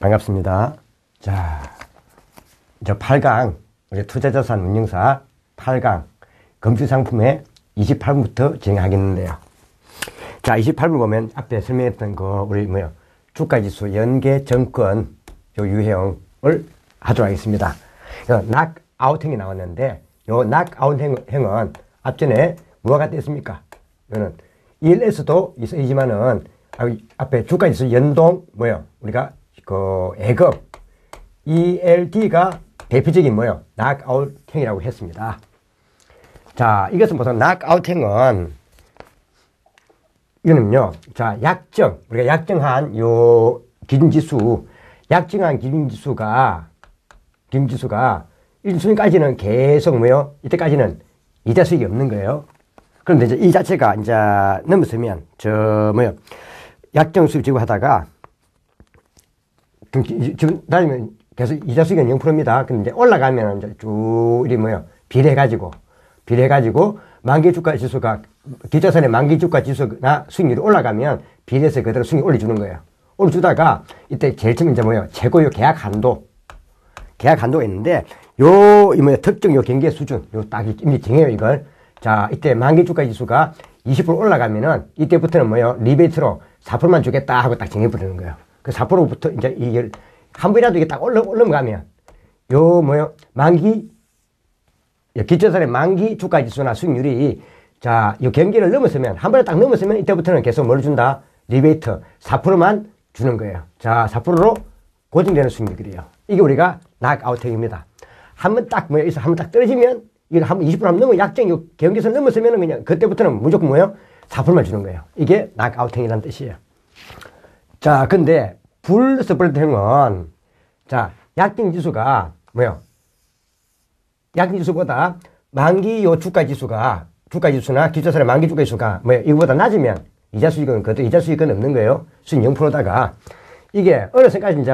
반갑습니다. 자, 이제 8강, 우리 투자자산 운용사 8강 금주상품의 28분부터 진행하겠는데요. 자, 28분 보면 앞에 설명했던 우리 주가지수 연계정권 요 유형을 하도록 하겠습니다. 낙아웃행이 나왔는데, 요 낙아웃행은 앞전에 뭐가 됐습니까? 이거는 ELS도 있지만은 앞에 주가지수 연동 우리가 애급 ELD가 대표적인 낙아웃행이라고 했습니다. 자, 이것은 보통 낙아웃행은 이거는요, 자, 우리가 약정한 요 기준지수, 약정한 기준지수가 1순위까지는 계속 이때까지는 이자 수익이 없는 거예요. 그런데 이제 이 자체가 이제 넘어서면 약정 수익 지고 하다가 지금 나중에 계속 이자 수익은 0%입니다. 근데 이제 올라가면 이제 쭉 비례해가지고 만기 주가 지수가 기자산의 만기 주가 지수나 수익률이 올라가면 비례해서 그대로 수익을 올려주는 거예요. 올려주다가 이때 제일 처음 이제 최고요 계약 한도가 있는데 특정 경계 수준 딱 이미 정해요 이걸. 자, 이때 만기 주가 지수가 20% 올라가면은 이때부터는 리베이트로 4%만 주겠다 하고 딱 정해버리는 거예요. 그 4%부터 이제 이게 한 번이라도 이게 딱 올라가면 기초산의 만기 주가 지수나 수익률이 자, 이 경계를 넘었으면 한 번에 딱 넘었으면 이때부터는 계속 뭘 준다? 리베이트 4%만 주는 거예요. 자, 4%로 고정되는 수익률이에요. 이게 우리가 낙아웃행입니다. 한번 딱 한번 딱 떨어지면 이걸 한번 20% 한번 넘어 약정 경계선 넘었으면 그냥 그때부터는 무조건 4%만 주는 거예요. 이게 낙아웃행이라는 뜻이에요. 자, 근데 불스프레드행은 자, 약정 지수가 약정 지수보다 만기 주가 지수나 기초산의 만기 주가 지수가 이거보다 낮으면 이자 수익은 없는 거예요. 수익 0%다가 이게 어느 선까지 이제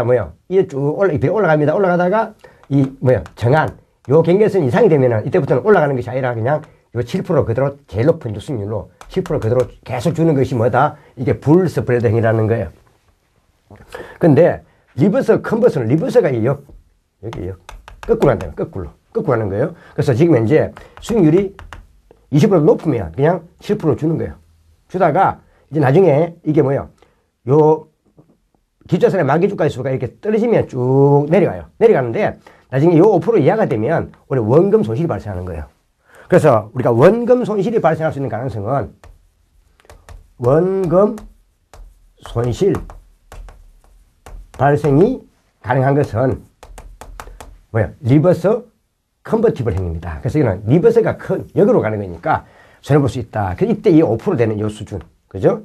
이게 쭉 올라갑니다. 올라가다가 정한 요 경계선 이상이 되면은 이때부터는 올라가는 것이 아니라 그냥 요 7% 그대로 제일 높은 수익률로 7% 그대로 계속 주는 것이 이게 불스프레드행이라는 거예요. 근데 컨버스는 리버스가 여기 거꾸로 한다면 거꾸로 하는 거예요. 그래서 지금 이제 수익률이 20% 높으면 그냥 7% 주는 거예요. 주다가 이제 나중에 이게 요 기초산의 만기 주가 지수가 이렇게 떨어지면 쭉 내려가요. 내려가는데 나중에 요 5% 이하가 되면 우리 원금 손실이 발생하는 거예요. 그래서 우리가 원금 손실이 발생할 수 있는 가능성은 원금 손실 발생이 가능한 것은 리버스 컨버티블 행위입니다. 그래서 이거는 리버스가 역으로 가는 거니까 손해볼 수 있다. 이때 이 5% 되는 요 수준, 그죠?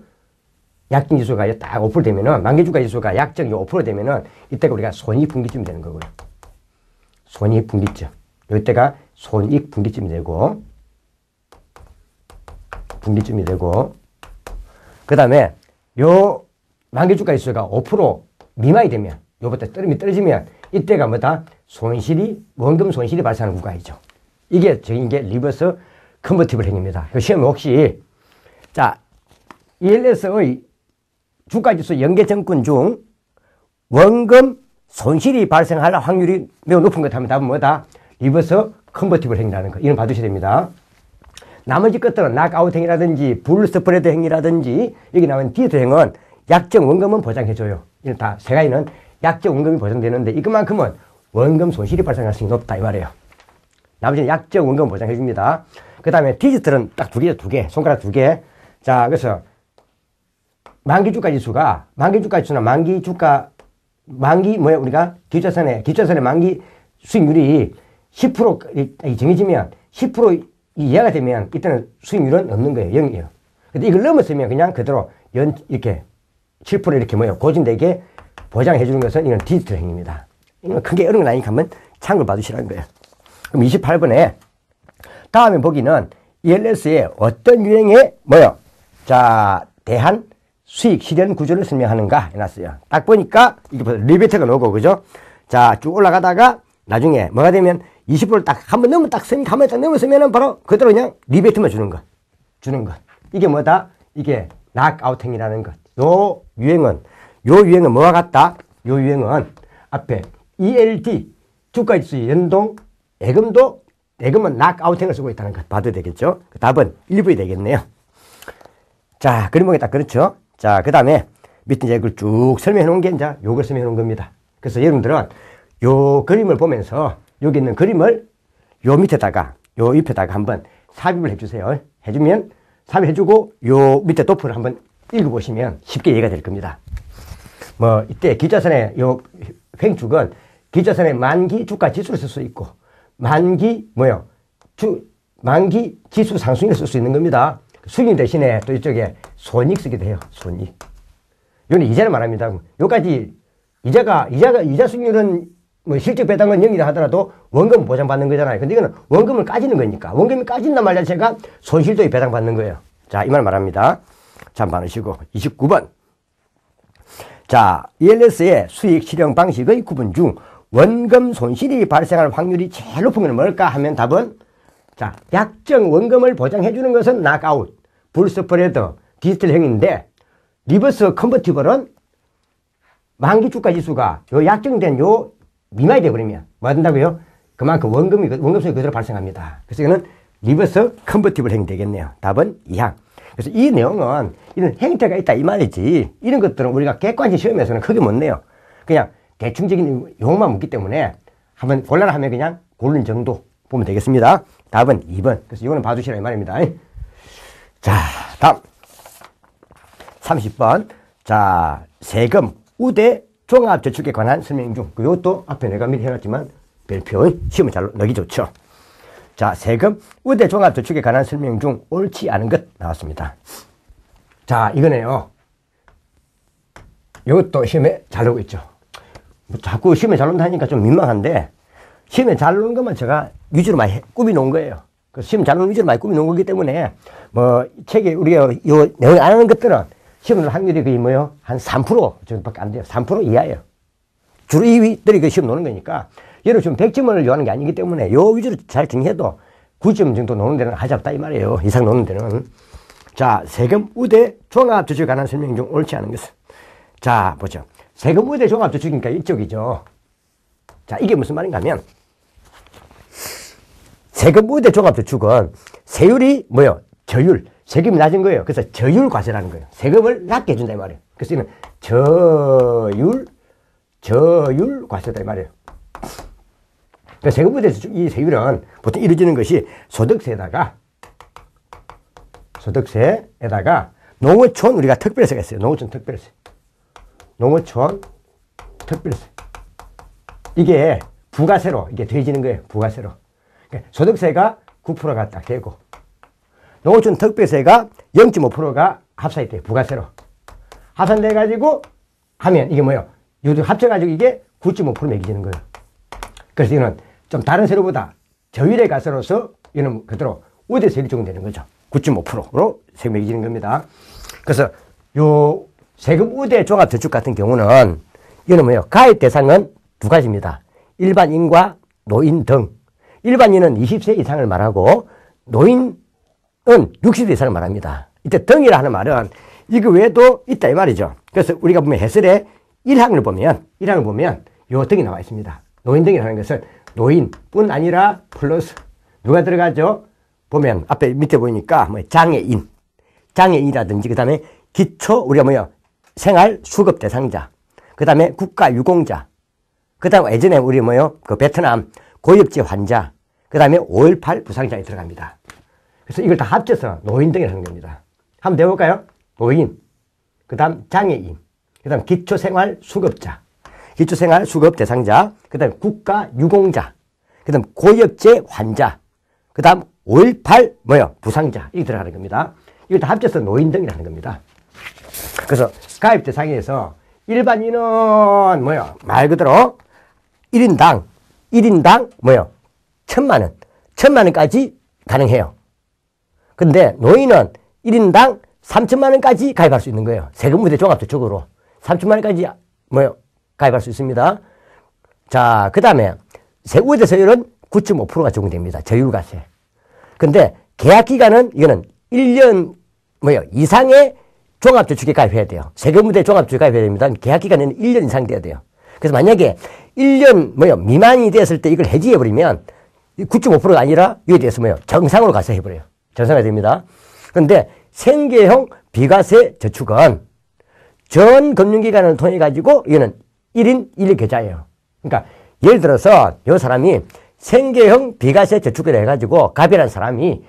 약정 지수가 딱 5% 되면은, 만기주가 지수가 약정 5% 되면은, 이때가 우리가 손익분기점이 되는 거고요. 손익분기점. 이때가 손익분기점이 되고, 그 다음에 요 만기주가 지수가 5% 미만이 되면, 요부터 떨어지면, 이때가 원금 손실이 발생하는 구간이죠. 이게 리버스 컨버티블 행위입니다. 시험에 혹시, 자, ELS의 주가지수 연계정권 중 원금 손실이 발생할 확률이 매우 높은 것 하면 답은 리버스 컨버티블 행위라는 거. 이건 봐두셔야 됩니다. 나머지 것들은 낙아웃 행위라든지 불스프레드 행위라든지 여기 나온 디트 행은 약정 원금은 보장해줘요. 이런 다 세 가지는 약정 원금이 보장되는데 이것만큼은 원금 손실이 발생할 수 높다 이 말이에요. 나머지는 약정 원금 보장해줍니다. 그 다음에 디지털은 딱 두 개, 손가락 2개. 자, 그래서 만기 주가 지수나 우리가 기초산의 만기 수익률이 10% 정해지면 10% 이하가 되면 이때는 수익률은 없는 거예요. 0이에요. 근데 이걸 넘었으면 그냥 그대로 이렇게 7% 이렇게 고정되게 보장해 주는 것은 이건 디지털 행위입니다. 이건 크게 어려운 건 아니니까 한번 참고를 봐주시라는 거예요. 그럼 28번에 다음에 보기는 ELS의 어떤 유형의 자, 대한 수익 실현 구조를 설명하는가 해놨어요. 딱 보니까 이게 리베이트가 나오고, 그죠? 자, 쭉 올라가다가 나중에 뭐가 되면 20%를 딱 한번 넘으면 한번 딱 넘었으면은 바로 그대로 그냥 리베이트만 주는 것. 이게 이게 낙아웃행이라는 것. 요 유행은 뭐와 같다? 요 유형은 앞에 ELD, 주가지수 연동, 예금은 낙아웃행을 쓰고 있다는 것 봐도 되겠죠. 답은 1번이 되겠네요. 자, 그림 보기 딱 그렇죠. 자, 그 다음에 밑에 이제 이걸 쭉 설명해 놓은 게 이제 요걸 설명해 놓은 겁니다. 그래서 여러분들은 요 그림을 보면서 여기 있는 그림을 요 밑에다가 요 옆에다가 한번 삽입을 해주세요. 해주면 삽입해주고 요 밑에 도표를 한번 읽어보시면 쉽게 이해가 될 겁니다. 뭐 이때 기자선의 요 횡축은 기자선의 만기 주가 지수를 쓸 수 있고 만기 만기 지수 상승률을 쓸 수 있는 겁니다. 수익 대신에 또 이쪽에 손익 쓰기도 해요. 손익. 요는 이자를 말합니다. 요까지 이자 수익률은 뭐 실적 배당은 0이라 하더라도 원금 보장받는 거잖아요. 근데 이거는 원금을 까지는 거니까 원금이 까진단 말 자체가 손실도 배당받는 거예요. 자, 이 말 말합니다. 자, 많으시고 29번. 자, ELS의 수익 실현 방식의 구분 중 원금 손실이 발생할 확률이 제일 높은 건 뭘까 하면 답은 자, 약정 원금을 보장해 주는 것은 낙아웃, 불스프레드, 디지털형인데 리버스 컨버티블은 만기 주가 지수가 요 약정된 요 미만이 되어버리면 뭐 한다고요? 그만큼 원금수익이 그대로 발생합니다. 그래서 이거는 리버스 컨버티블 행위 되겠네요. 답은 2항. 그래서 이 내용은 이런 행태가 있다 이 말이지 이런 것들은 우리가 객관식 시험에서는 크게 못 내요. 그냥 대충적인 용어만 묻기 때문에 한번 곤란하면 그냥 고르는 정도 보면 되겠습니다. 답은 2번. 그래서 이거는 봐주시라 이 말입니다. 자, 다음 30번. 자, 세금, 우대, 종합저축에 관한 설명 중 이것도 앞에 내가 미리 해놨지만 별표 시험에 잘 넣기 좋죠. 자, 세금, 우대, 종합저축에 관한 설명 중 옳지 않은 것 나왔습니다. 자, 이거네요. 이것도 시험에 잘 나오고 있죠. 뭐 자꾸 시험에 잘 나온다 하니까 좀 민망한데 시험에 잘 나오는 것만 제가 위주로 많이 꾸미 놓은 거예요. 그래서 시험 잘 나오는 위주로 많이 꾸미 놓은 거기 때문에 뭐 책에 우리가 요 내용 안 하는 것들은 시험 나올 확률이 거의 뭐요? 한 3% 정도밖에 안 돼요. 3% 이하예요. 주로 이들이 그 시험 노는 거니까 얘는 좀 100점을 요하는 게 아니기 때문에 요 위주로 잘 정리해도 9점 정도 노는 데는 하지 없다 이 말이에요. 이상 노는 데는. 자, 세금 우대 종합저축에 관한 설명 중 옳지 않은 것은. 자, 보죠. 세금 우대 종합저축이니까 이쪽이죠. 자, 이게 무슨 말인가 하면 세금 우대 종합저축은 세율이 뭐요? 저율. 세금이 낮은 거예요. 그래서 저율 과세라는 거예요. 세금을 낮게 해준다 이 말이에요. 그래서 이는 저율 과세다 이 말이에요. 그러니까 세금 우대 이 세율은 보통 이루어지는 것이 소득세에다가 농어촌 우리가 특별세가 있어요. 농어촌 특별세. 이게 부가세로 이게 더해지는 거예요. 부가세로. 그러니까 소득세가 9%가 딱 되고 농어촌 특별세가 0.5%가 합산이 돼요. 부가세로. 합산돼가지고 하면 이게 뭐예요? 요즘 합쳐가지고 이게 9.5% 매겨지는 거예요. 그래서 이거는 좀 다른 세로보다 저율의 가세로서 이거는 그대로 우대세율이 적용되는 거죠. 9.5%로 세금 매겨지는 겁니다. 그래서 요 세금 우대 종합저축 같은 경우는 이거는 뭐예요? 가입 대상은 두 가지입니다. 일반인과 노인 등. 일반인은 20세 이상을 말하고 노인은 60세 이상을 말합니다. 이때 등이라 하는 말은 이거 외에도 있다 이 말이죠. 그래서 우리가 보면 해설에 1항을 보면 요 등이 나와 있습니다. 노인 등이라는 것은 노인뿐 아니라 플러스 누가 들어가죠? 보면 앞에 밑에 보이니까 뭐 장애인이라든지 그 다음에 기초 우리가 뭐요? 생활 수급 대상자, 그 다음에 국가 유공자, 그 다음에 예전에 우리 뭐요? 그 베트남 고엽제 환자, 그 다음에 5.18 부상자에 들어갑니다. 그래서 이걸 다 합쳐서 노인 등이라고 하는 겁니다. 한번 배워볼까요? 노인, 그 다음 장애인, 그 다음 기초생활 수급자, 기초생활 수급 대상자, 그 다음 국가 유공자, 그 다음 고엽제 환자, 그 다음 5.18 뭐요? 부상자 이게 들어가는 겁니다. 이걸 다 합쳐서 노인 등이라는 겁니다. 그래서 가입 대상에서 일반인은 뭐요? 말 그대로 1인당 뭐요? 1,000만 원까지 가능해요. 근데 노인은 1인당 3천만 원까지 가입할 수 있는 거예요. 세금 우대 종합저축으로 3천만 원까지 뭐요? 가입할 수 있습니다. 자, 그 다음에 세우대 세율은 9.5%가 적용됩니다. 저율과세. 근데 계약 기간은 이거는 1년 뭐요? 이상의 종합저축에 가입해야 돼요. 세금 우대 종합저축에 가입해야 됩니다. 계약 기간은 1년 이상 돼야 돼요. 그래서 만약에 1년 미만이 됐을 때 이걸 해지해버리면 9.5%가 아니라 이에 대해서 정상으로 가서 해버려요. 정상화 됩니다. 그런데 생계형 비과세 저축은 전 금융기관을 통해 가지고 이거는 1인 1일 계좌예요. 그러니까 예를 들어서 이 사람이 생계형 비과세 저축을 해가지고 갑이라는 사람이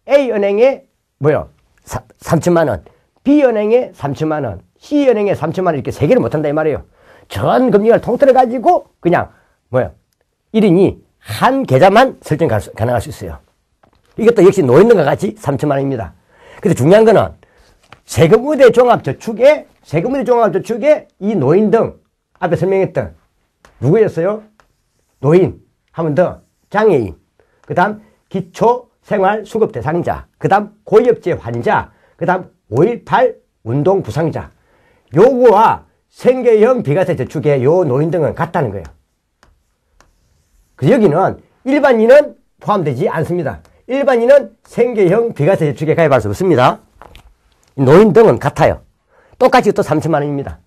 A은행에 3천만 원, B은행에 3천만 원, C은행에 3천만 원 이렇게 세 개를 못한다 이 말이에요. 전 금융을 통틀어 가지고 그냥 1인이 한 계좌만 설정 가능할 수 있어요. 이것도 역시 노인등과 같이 3천만 원입니다. 근데 중요한 거는 세금우대 종합저축에 이 노인등 앞에 설명했던 누구였어요? 노인, 한 번 더 장애인, 그 다음 기초생활수급 대상자, 그 다음 고엽제 환자, 그 다음 5.18 운동 부상자, 요거와 생계형 비과세 저축의 요 노인등은 같다는 거예요. 그래서 여기는 일반인은 포함되지 않습니다. 일반인은 생계형 비과세 저축에 가입할 수 없습니다. 노인등은 같아요. 똑같이 또 3천만 원입니다.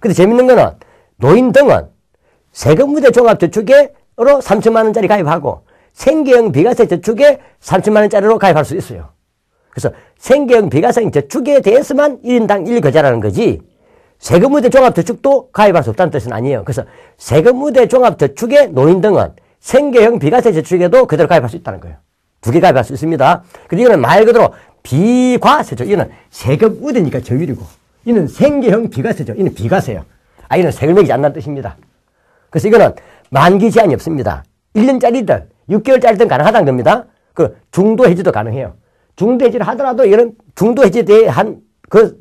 근데 재밌는 거는 노인등은 세금우대 종합저축으로 3천만 원짜리 가입하고 생계형 비과세 저축에 3천만 원짜리로 가입할 수 있어요. 그래서 생계형 비과세 저축에 대해서만 1인당 1계좌라는 거지 세금우대 종합저축도 가입할 수 없다는 뜻은 아니에요. 그래서 세금우대 종합저축의 노인등은 생계형 비과세 저축에도 그대로 가입할 수 있다는 거예요. 두 개 가입할 수 있습니다. 그리고 이거는 말 그대로 비과세죠. 이거는 세금우대니까 저율이고 이는 생계형 비과세죠. 이는 비과세요. 이는 세금 매기지 않는다는 뜻입니다. 그래서 이거는 만기 제한이 없습니다. 1년짜리든 6개월짜리든 가능하다는 겁니다. 그 중도 해지도 가능해요. 중도 해지를 하더라도 이거는 중도 해지에 대한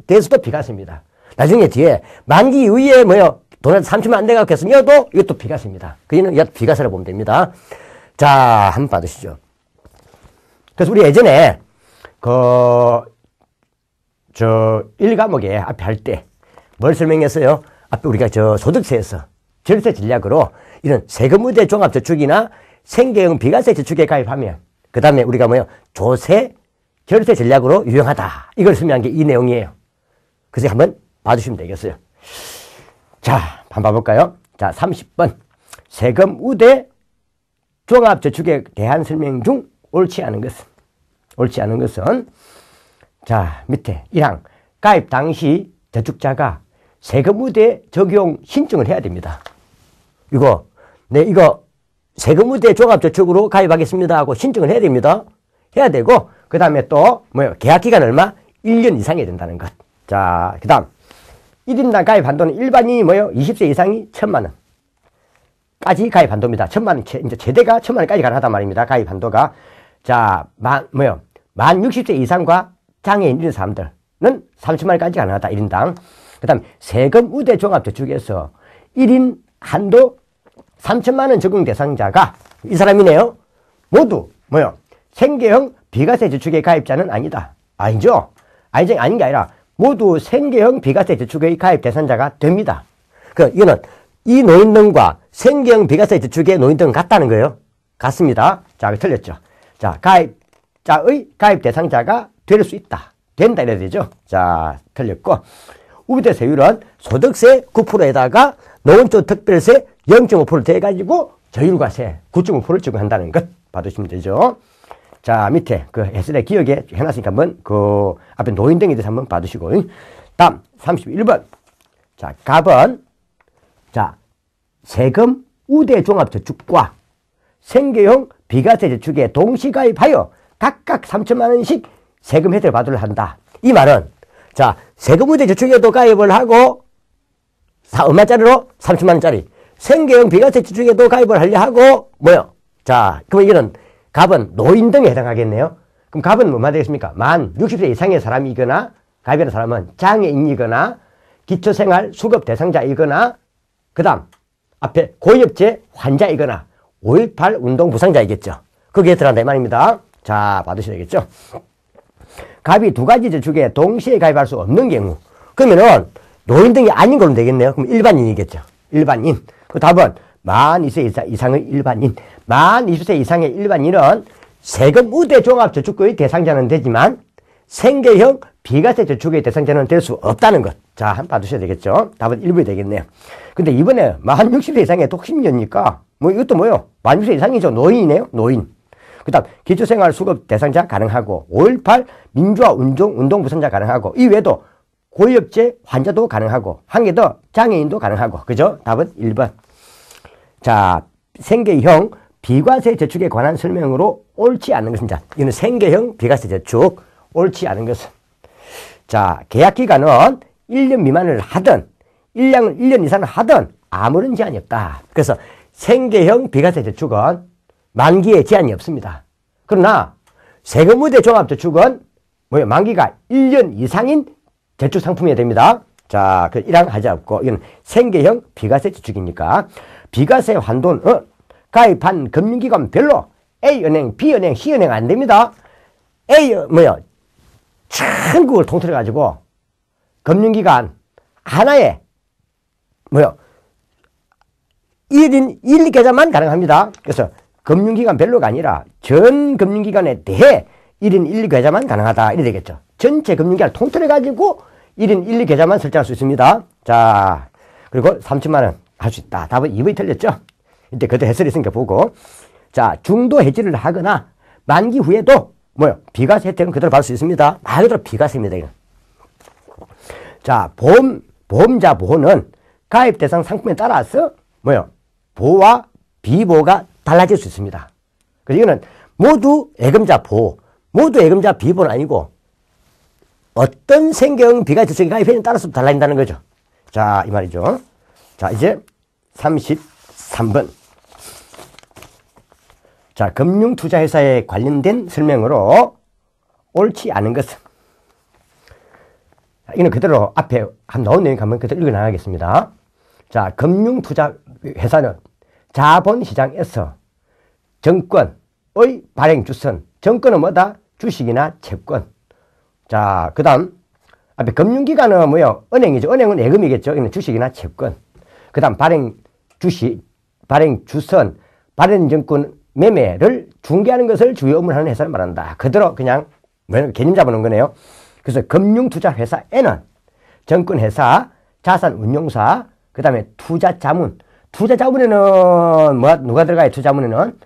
대해서도 비과세입니다. 나중에 뒤에 만기 이후에 돈을 3천만 안 돼가고 했으면도 이것도 비과세입니다. 그이는 비과세라고 보면 됩니다. 자, 한번 받으시죠. 그래서 우리 예전에 1과목에 앞에 할 때 뭘 설명했어요? 앞에 우리가 소득세에서 절세 전략으로 이런 세금우대 종합저축이나 생계형 비과세 저축에 가입하면 그 다음에 우리가 조세 절세 전략으로 유용하다. 이걸 설명한 게 이 내용이에요. 그래서 한번 봐주시면 되겠어요. 자, 한번 봐볼까요? 자, 30번. 세금우대 종합저축에 대한 설명 중 옳지 않은 것은 자, 밑에 1항 가입 당시 저축자가 세금우대 적용 신청을 해야 됩니다. 이거 세금우대 종합저축으로 가입하겠습니다 하고 신청을 해야 됩니다. 해야 되고 그 다음에 또 계약기간 얼마? 1년 이상이 된다는 것. 자, 그 다음 1인당 가입 한도는 일반인이 20세 이상이 1,000만 원 까지 가입 한도입니다. 1,000만 원, 이제 최대가 1,000만 원까지 가능하단 말입니다. 가입 한도가. 자, 만 60세 이상과 장애인 이런 사람들은 3천만 원까지 가능하다. 1인당. 그 다음 세금우대 종합저축에서 1인 한도 3천만 원 적용 대상자가 이 사람이네요. 모두 생계형 비과세 저축의 가입자는 아니다. 아니죠. 아닌 게 아니라 모두 생계형 비과세 저축의 가입 대상자가 됩니다. 이거는 이 노인등과 생계형 비과세 저축의 노인등은 같다는 거예요. 같습니다. 자, 틀렸죠. 자, 가입자의 가입 대상자가 될 수 있다. 된다 이래야 되죠. 자, 틀렸고 우비대 세율은 소득세 9%에다가 노원조 특별세 0.5% 돼가지고 저율과세 9.5%를 적용한다는 것 봐두시면 되죠. 자, 밑에 예전에 기억에 해놨으니까 한번 앞에 노인등에 대해서 한번 봐두시고. 다음 31번. 자, 갑은 자, 세금 우대 종합저축과 생계형 비과세 저축에 동시 가입하여 각각 3천만 원씩 세금 혜택을 받으려 한다. 이 말은 자, 세금 우대 저축에도 가입을 하고 얼마짜리로? 3천만 원짜리. 생계형 비과세 저축에도 가입을 하려 하고 자, 그럼 이거는 갑은 노인등에 해당하겠네요. 그럼 갑은 뭐가 되겠습니까? 만 60세 이상의 사람이거나 가입하는 사람은 장애인이거나 기초생활 수급 대상자이거나 그 다음 앞에 고엽제 환자이거나 5.18 운동 부상자이겠죠. 거기에 들어간다 이 말입니다. 자, 받으셔야 되겠죠. 갑이 두 가지 저축에 동시에 가입할 수 없는 경우 그러면은 노인등이 아닌 걸로 되겠네요. 그럼 일반인이겠죠. 일반인. 그 답은 만 20세 이상의 일반인. 만 20세 이상의 일반인은 세금 우대 종합저축의 대상자는 되지만 생계형 비과세 저축의 대상자는 될 수 없다는 것. 자, 한번 봐두셔야 되겠죠. 답은 1번이 되겠네요. 근데 이번에 만 60세 이상의 독신녀니까 뭐 이것도 뭐요? 만 60세 이상이죠. 노인이네요. 노인. 그 다음 기초생활수급 대상자 가능하고 5.18 민주화 운동 부선자 가능하고 이외에도 고위험체 환자도 가능하고 한 개 더 장애인도 가능하고 그죠? 답은 1번. 자, 생계형 비과세 저축에 관한 설명으로 옳지 않은 것은 자, 이는 생계형 비과세 저축 옳지 않은 것은 자, 계약 기간은 1년 미만을 하든 1년 이상을 하든 아무런 제한이 없다. 그래서 생계형 비과세 저축은 만기에 제한이 없습니다. 그러나 세금의대 종합저축은 뭐예요? 만기가 1년 이상인 저축 상품이어야 됩니다. 자, 그 1항 하지 않고 이건 생계형 비과세 저축이니까 비과세 환돈 가입한 금융기관별로 A은행, B은행, C은행 안 됩니다. A 전국을 통틀어 가지고 금융기관 하나에 1인 1, 계좌만 가능합니다. 그래서 금융기관별로가 아니라 전 금융기관에 대해 1인 1, 계좌만 가능하다. 이래 되겠죠. 전체 금융기관을 통틀어 가지고 1인 1, 계좌만 설정할 수 있습니다. 자, 그리고 3천만 원 할 수 있다. 답은 2번이 틀렸죠. 이때 그때 해설이 있으니까 보고. 자, 중도 해지를 하거나 만기 후에도 비과세 혜택은 그대로 받을 수 있습니다. 말 그대로 비과세입니다. 이건. 자, 보험자 보호는 가입 대상 상품에 따라서 보호와 비보호가 달라질 수 있습니다. 그래서 이거는 모두 예금자 보호, 모두 예금자 비보호는 아니고 어떤 생계형 비과세 저축에 가입했냐에 따라서 달라진다는 거죠. 자, 이 말이죠. 자, 이제 33번. 자, 금융투자회사에 관련된 설명으로 옳지 않은 것은 이는 그대로 앞에 한 나온 내용 한번 그대로 읽어 나가겠습니다. 자, 금융투자회사는 자본시장에서 정권의 발행 주선, 정권은 뭐다? 주식이나 채권. 자, 그 다음 앞에 금융기관은 은행이죠. 은행은 예금이겠죠. 이는 주식이나 채권. 그 다음 발행 주식, 발행 주선, 발행 정권 매매를 중개하는 것을 주요 업무로 하는 회사를 말한다. 그대로 그냥 개념 잡아놓은 거네요. 그래서 금융투자회사에는 정권회사, 자산운용사, 그 다음에 투자자문. 투자자문에는 누가 들어가요? 투자자문에는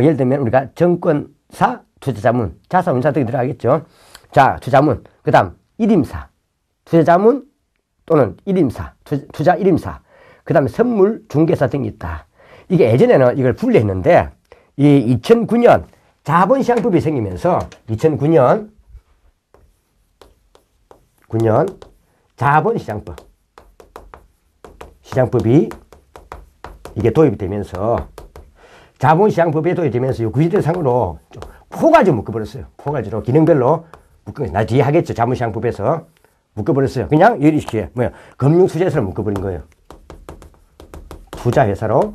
예를 들면 우리가 정권사, 투자자문, 자산운용사 등이 들어가겠죠. 자, 투자문. 그 다음 일임사. 투자자문 또는 일임사, 투자 일임사. 그 다음에 선물 중개사 등이 있다. 이게 예전에는 이걸 분리했는데 이 2009년 자본시장법이 생기면서 2009년 시장법이 이게 도입이 되면서 자본시장법에 도입이 되면서 이 구제대 상으로 포괄적으로 묶어버렸어요. 포괄적으로 기능별로 묶어버렸어요. 나 뒤에 하겠죠. 자본시장법에서 묶어버렸어요. 그냥 이렇게 금융투자회사로 묶어버린 거예요. 투자회사로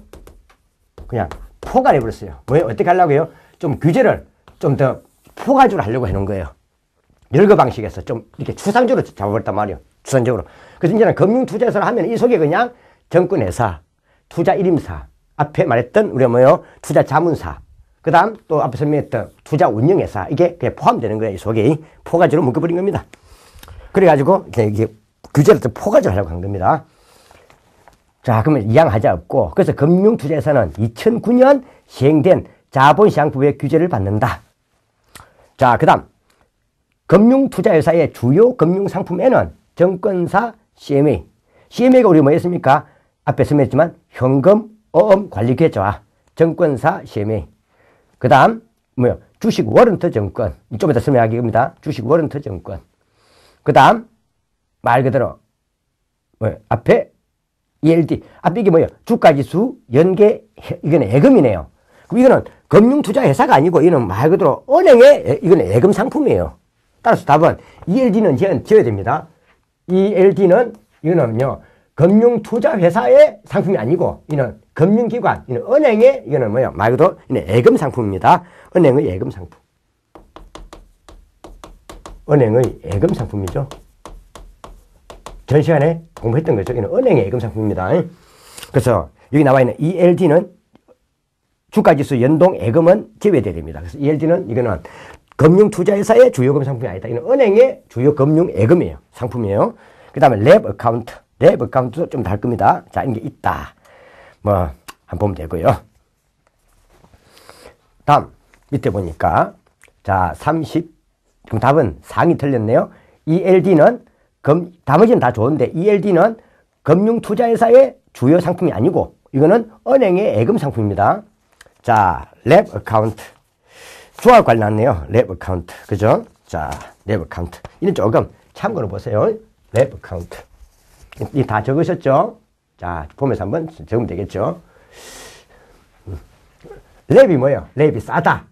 그냥 포괄해버렸어요. 어떻게 하려고요? 좀 규제를 좀 더 포괄적으로 하려고 해놓은 거예요. 여러 방식에서 좀 이렇게 추상적으로 잡아버렸단 말이에요. 추상적으로. 그래서 이제는 금융투자회사를 하면 이 속에 그냥 정권회사, 투자일임사, 앞에 말했던 우리가 투자자문사, 그 다음 또 앞에 설명했던 투자운용회사, 이게 그냥 포함되는 거예요. 이 속에 포괄적으로 묶어버린 겁니다. 그래가지고 이게 규제를 좀 포괄적으로 하려고 한 겁니다. 자, 그러면 이양하지 없고, 그래서 금융투자회사는 2009년 시행된 자본시장법의 규제를 받는다. 자, 그 다음 금융투자회사의 주요 금융상품에는 정권사 CMA. CMA가 우리 뭐였습니까? 앞에 설명했지만 현금, 어음, 관리계좌, 정권사 CMA. 그 다음 주식 워런트 정권. 좀 이따 설명하겠습니다. 주식 워런트 정권. 그 다음 말 그대로 앞에 ELD. 앞에 이게 주가지수, 연계, 이거는 예금이네요. 그럼 이거는 금융투자회사가 아니고 이거는 말 그대로 은행의 이거는 예금 상품이에요. 따라서 답은 ELD는 지어야 됩니다. ELD는 이거는요 금융투자회사의 상품이 아니고 이는 금융기관, 이는 은행의 이거는 말 그대로 이는 예금 상품입니다. 은행의 예금 상품. 은행의 예금 상품이죠. 전 시간에 공부했던 거죠. 이는 은행의 예금 상품입니다. 그래서 여기 나와 있는 ELD는 주가지수 연동 예금은 제외되어야 됩니다. 그래서 ELD는 이거는 금융투자회사의 주요 금융 상품이 아니다. 이는 은행의 주요 금융 예금이에요. 상품이에요. 그 다음에 랩 어카운트. 랩 어카운트도 좀 다를 겁니다. 자, 이런 게 있다. 뭐, 한번 보면 되고요. 다음, 밑에 보니까, 자, 30. 그럼 답은 상이 틀렸네요. ELD는, 나머지는 다 좋은데, ELD는 금융투자회사의 주요 상품이 아니고, 이거는 은행의 예금 상품입니다. 자, 랩 어카운트. 조합 관리 나왔네요. 랩 어카운트. 그죠? 자, 랩 어카운트. 이는 조금 참고로 보세요. 랩 어카운트. 이 다 적으셨죠? 자, 보면서 한번 적으면 되겠죠? 랩이 뭐예요? 랩이 싸다.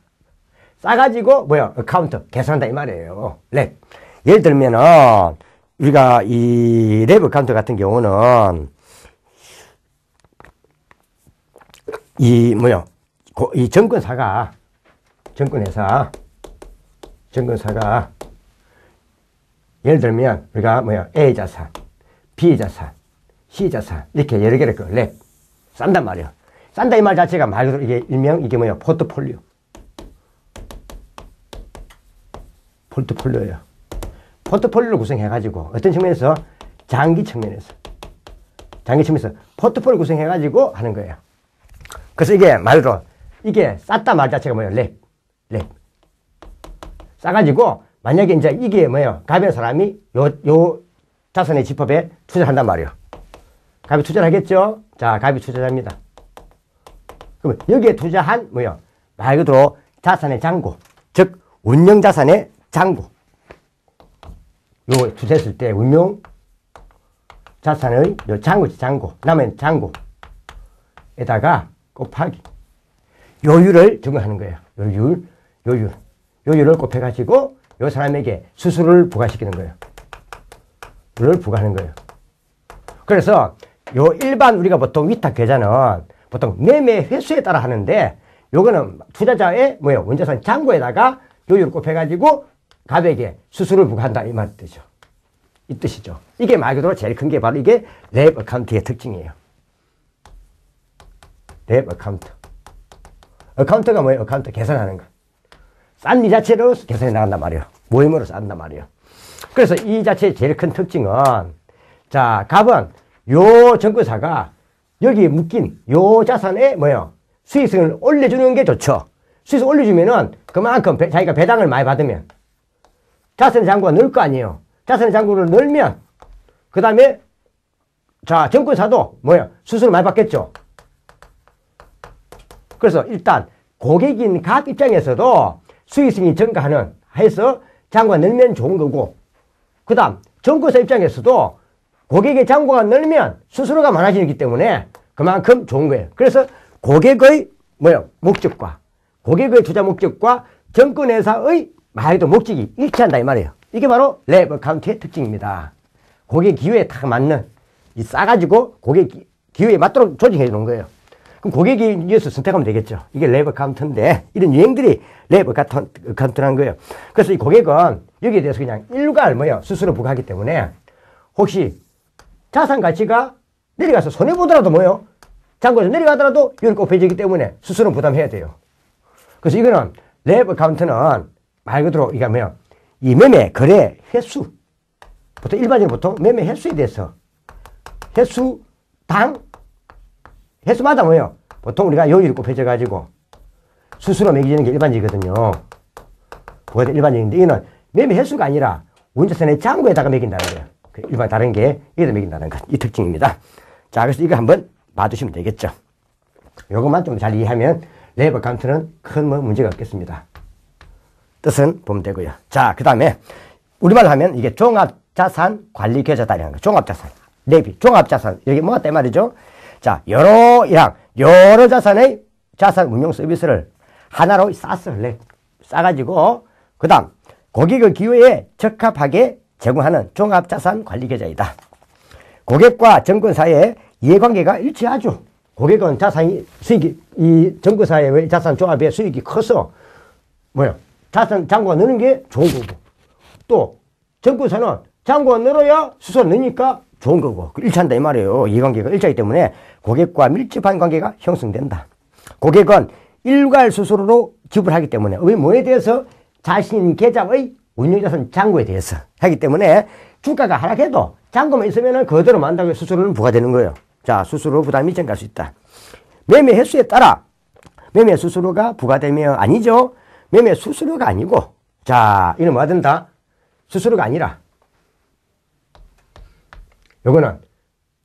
싸가지고, 뭐예요? 어카운트. 계산한다, 이 말이에요. 랩. 예를 들면은, 우리가 이 랩 어카운트 같은 경우는, 이 증권사가, 예를 들면, 우리가 A 자산, B 자산, C 자산, 이렇게 여러 개를 랩, 싼단 말이에요. 싼다 이 말 자체가 말 그대로 이게 일명, 이게 포트폴리오. 포트폴리오예요. 포트폴리오를 구성해가지고, 어떤 측면에서? 장기 측면에서 포트폴리오 구성해가지고 하는 거예요. 그래서 이게 말 그대로, 이게 쌌다 말 자체가 랩. 싸가지고, 만약에 이제 이게 가벼운 사람이 요 자산의 집합에 투자를 한단 말이에요. 갑이 투자를 하겠죠? 자, 갑이 투자자입니다. 그러면 여기에 투자한 말 그대로 자산의 잔고, 즉 운용 자산의 잔고. 요 투자했을 때 운용 자산의 요 잔고, 남은 잔고에다가 곱하기 요율을 적용하는 거예요. 요율을 곱해가지고 요 사람에게 수수료를 부과시키는 거예요. 를 부과하는 거예요. 그래서 요 일반 우리가 보통 위탁 계좌는 보통 매매 횟수에 따라 하는데 요거는 투자자의 원자산 잔고에다가 요율을 곱해가지고 갑에게 수수료를 부과한다 이 말 뜻이죠. 이 뜻이죠. 이게 말 그대로 제일 큰 게 바로 이게 랩 어카운트의 특징이에요. 랩 어카운트. 어카운트가 뭐예요? 어카운트 계산하는 거. 싼 이 자체로 계산이 나간단 말이에요. 모임으로 싼단 말이에요. 그래서 이 자체의 제일 큰 특징은, 자, 갑은 요 증권사가 여기 묶인 요 자산에 수익성을 올려주는 게 좋죠. 수익성 올려주면은 그만큼 자기가 배당을 많이 받으면 자산의 잔고가 늘 거 아니에요. 자산의 잔고를 늘면 그 다음에 자, 증권사도 수수료를 많이 받겠죠. 그래서 일단 고객인 갑 입장에서도 수익성이 증가하는 해서 잔고가 늘면 좋은 거고, 그 다음 증권사 입장에서도 고객의 잔고가 늘면 수수료가 많아지기 때문에 그만큼 좋은 거예요. 그래서 고객의 목적과 고객의 투자 목적과 증권회사의 말도 목적이 일치한다 이 말이에요. 이게 바로 랩 어카운트의 특징입니다. 고객 기호에 딱 맞는, 이 싸가지고 고객 기호에 맞도록 조직해 주는 거예요. 그럼 고객이 이어서 선택하면 되겠죠. 이게 랩 어카운트인데, 이런 유행들이 랩 어카운트라는 거예요. 그래서 이 고객은 여기에 대해서 그냥 일괄 수수료 부과하기 때문에 혹시 자산 가치가 내려가서 손해보더라도 잔고에서 내려가더라도 이걸 곱해지기 때문에 수수료 부담해야 돼요. 그래서 이거는 랩 어카운트는 말 그대로 이게 이 매매 거래 횟수, 보통 일반적으로 매매 횟수에 대해서 횟수마다 보통 우리가 요율이 곱해져가지고 수수료 매기는 게 일반적이거든요. 그게 일반적인데 이거는 매매 횟수가 아니라 운자산의 잔고에다가 매긴다는 거예요. 일반 다른 게 여기다 매긴다는 것, 이 특징입니다. 자, 그래서 이거 한번 봐두시면 되겠죠. 요것만 좀 잘 이해하면 랩 어카운트는 큰 문제가 없겠습니다. 뜻은 보면 되고요. 자, 그 다음에 우리말로 하면 이게 종합자산관리계좌다라는 거예요. 종합자산, 랩이 종합자산, 여기 뭐가 때 말이죠. 자, 여러 자산의 자산 운용 서비스를 하나로 싸가지고, 그 다음, 고객의 기호에 적합하게 제공하는 종합자산관리계좌이다. 고객과 증권사의 이해관계가 일치하죠. 고객은 수익이, 이 증권사의 자산 조합의 수익이 커서, 자산 잔고가 느는 게 좋은 거고, 또, 증권사는 잔고가 늘어야 수수료가 느니까 좋은 거고, 일치한다 이 말이에요. 이해관계가 일치하기 때문에 고객과 밀접한 관계가 형성된다. 고객은 일괄 수수료로 지불하기 때문에 뭐에 대해서 자신 계좌의 운용자산 잔고에 대해서 하기 때문에 주가가 하락해도 잔고만 있으면 그대로 만다고 수수료는 부과되는 거예요. 자, 수수료 부담이 증가할 수 있다. 매매 횟수에 따라 매매 수수료가 부과되면 아니죠. 매매 수수료가 아니고, 자, 이는 뭐가 된다? 수수료가 아니라 요거는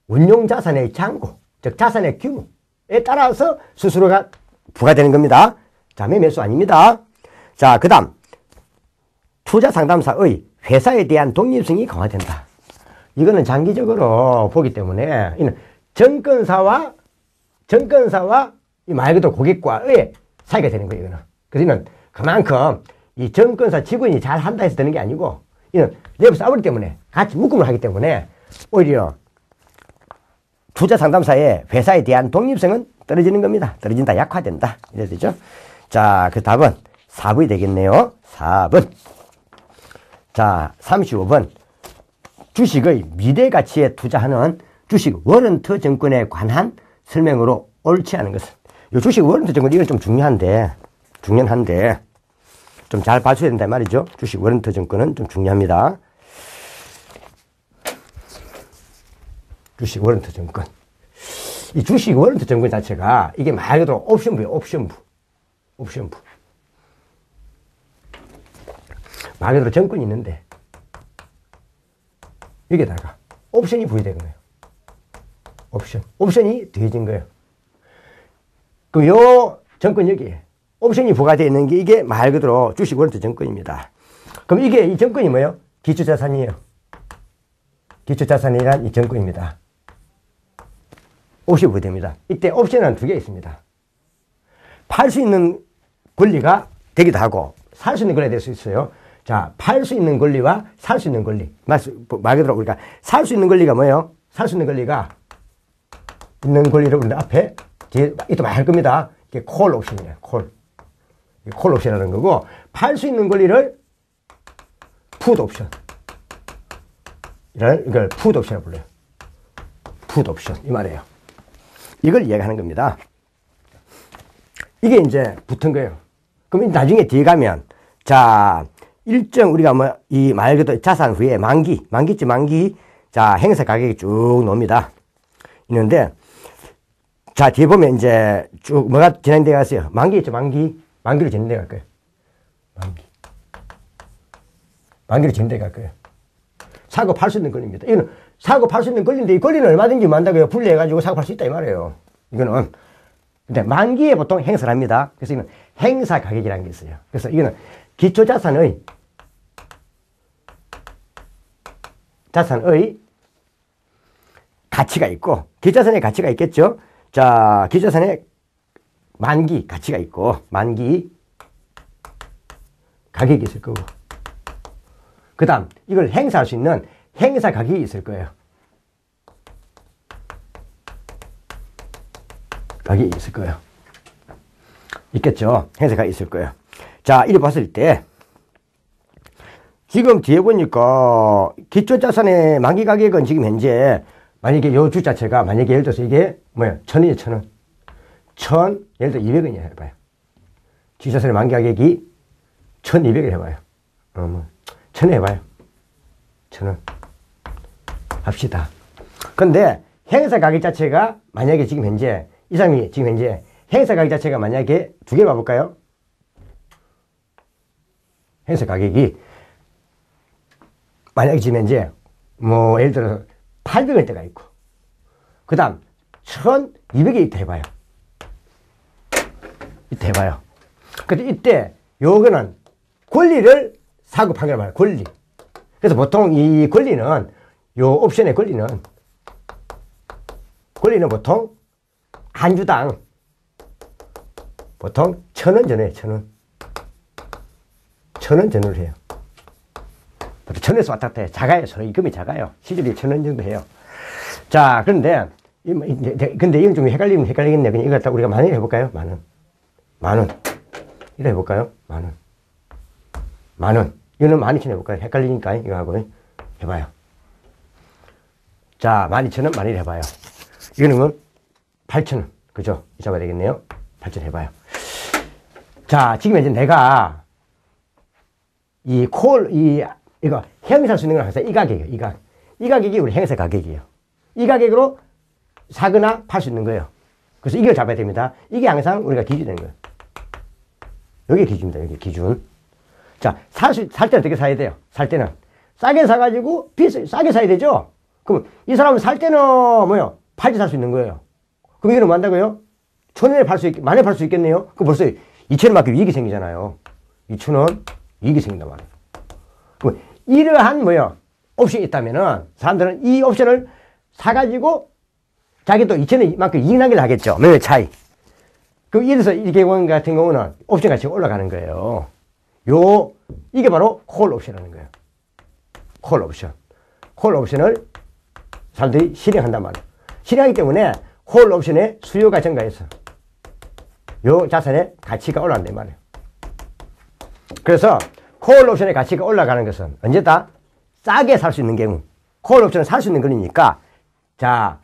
운용자산의 잔고, 즉 자산의 규모에 따라서 수수료가 부과되는 겁니다. 자, 매매수 아닙니다. 자, 그 다음 투자상담사의 회사에 대한 독립성이 강화된다. 이거는 장기적으로 보기 때문에 이는 증권사와 말 그대로 고객과의 사이가 되는 거예요. 이거는. 그래서 이는 그만큼 이 증권사 직원이 잘 한다 해서 되는 게 아니고 이는 내부 싸우기 때문에 같이 묶음을 하기 때문에 오히려 투자상담사의 회사에 대한 독립성은 떨어지는 겁니다. 떨어진다, 약화된다. 이래 되죠. 자, 그 답은 4번이 되겠네요. 4번. 자, 35번. 주식의 미래 가치에 투자하는 주식 워런트 증권에 관한 설명으로 옳지 않은 것은. 이 주식 워런트 증권, 이건 좀 중요한데 좀 잘 봐줘야 된다 말이죠. 주식 워런트 증권은 좀 중요합니다. 주식 워런트 증권. 이 주식 워런트 증권 자체가 이게 말 그대로 옵션부예요. 옵션부. 말 그대로 증권이 있는데 여기다가 옵션이 부여된 거예요. 옵션이 더해진 거예요. 그럼 요 증권 여기에 옵션이 부과되어 있는 게 이게 말 그대로 주식 워런트 증권입니다. 그럼 이게 이 증권이 뭐예요? 기초자산이에요. 기초자산이란 이 증권입니다. 옵션이 부여됩니다. 이때 옵션은 두 개 있습니다. 팔 수 있는 권리가 되기도 하고 살 수 있는 권리가 될 수 있어요. 자, 팔 수 있는 권리와 살 수 있는 권리. 말 그대로 우리가 살 수 있는 권리가 뭐예요? 살 수 있는 권리가 있는 권리를 우리 앞에 뒤에 또 말 겁니다. 이게 콜 옵션이에요. 콜 옵션이라는 거고, 팔 수 있는 권리를 풋 옵션. 이걸 풋 옵션이라고 불러요. 풋 옵션. 이 말이에요. 이걸 이야기하는 겁니다. 이게 이제 붙은 거예요. 그럼 나중에 뒤에 가면, 자, 일정 우리가 뭐, 이 말 그대로 자산 후에 만기. 자, 행사 가격이 쭉 나옵니다. 있는데, 자, 뒤에 보면 이제 쭉 뭐가 진행되어 갔어요. 만기 있죠, 만기로 진행되어 갈 거예요. 만기로 진행되어 갈 거예요. 사고 팔 수 있는 권리입니다. 이거는 사고 팔 수 있는 권리인데 이 권리는 얼마든지 만다고요. 분리해가지고 사고 팔 수 있다 이 말이에요. 이거는. 근데 만기에 보통 행사를 합니다. 그래서 이거는 행사 가격이라는 게 있어요. 그래서 이거는 기초자산의 가치가 있고, 기초자산의 가치가 있겠죠. 자, 기초자산의 만기 가치가 있고, 만기 가격이 있을 거고, 그 다음 이걸 행사할 수 있는 행사 가격이 있을 거예요. 가격이 있을 거예요. 있겠죠. 행사가 있을 거예요. 자, 이래 봤을 때 지금 뒤에 보니까 기초자산의 만기 가격은 지금 현재 만약에 요 주 자체가 만약에 예를 들어서 이게 뭐야? 1,000원이에요, 1,000원. 예를 들어 200원이야 해봐요. 기초자산의 만기 가격이 1,200원 해봐요. 1,000원 해봐요. 1,000원. 합시다. 근데 행사 가격 자체가 만약에 지금 현재 이 사람이 지금 현재 행사 가격 자체가 만약에 두 개 봐볼까요? 행사 가격이 만약에 지금 현재 뭐 예를 들어서 800원 대가 있고 그 다음 1,200에 있다 해봐요. 이때 해봐요. 근데 이때 요거는 권리를 사고 판결을 말해요. 권리. 그래서 보통 이 권리는 요 옵션의 권리는 보통 한 주당 보통 1,000원 전후해요. 1,000원. 1,000원 전후를 해요. 보통 1,000원에서 왔다 갔다 해요. 작아요. 서로 임금이 작아요. 시들이 1,000원 정도 해요. 자, 근데 이건 좀 헷갈리겠네. 그냥 이거 갖다 우리가 만 원 해볼까요? 만 원. 이거 해볼까요? 만 원. 이거는 12,000원 해볼까요? 헷갈리니까 이거 하고 해봐요. 자, 12,000원, 12,000원 해봐요. 이거는 8,000원. 그죠? 이 잡아야 되겠네요. 8,000원 해봐요. 자, 지금 이제 내가 이거 행사할 수 있는 건 항상 이 가격이에요. 이 가격이 우리 행사 가격이에요. 이 가격으로 사거나 팔 수 있는 거예요. 그래서 이걸 잡아야 됩니다. 이게 항상 우리가 기준이 되는 거예요. 여기 기준입니다. 여기 기준. 자, 살 때는 어떻게 사야 돼요? 살 때는 싸게 사가지고 싸게 사야 되죠? 그럼 이 사람은 살 때는 뭐요? 팔 때 살 수 있는 거예요. 그럼 이거는 뭐 한다고요? 1,000원에 팔 수 만에 팔 수 있겠네요? 그럼 벌써 2,000원밖에 이익이 생기잖아요. 2,000원 이익이 생긴단 말이에요. 그럼 이러한 뭐요? 옵션이 있다면은 사람들은 이 옵션을 사가지고 자기 또 2,000원만큼 이익 나기를 하겠죠. 매매 차이. 그럼 이래서 이 경우 같은 경우는 옵션 가치가 올라가는 거예요. 이게 바로 콜 옵션이라는 거예요. 콜 옵션. 콜 옵션을 사람들이 실행한단 말이에요. 실행하기 때문에 콜 옵션의 수요가 증가해서 요 자산의 가치가 올라간단 말이에요. 그래서 콜 옵션의 가치가 올라가는 것은 언제다? 싸게 살 수 있는 경우. 콜 옵션을 살 수 있는 거니까 자,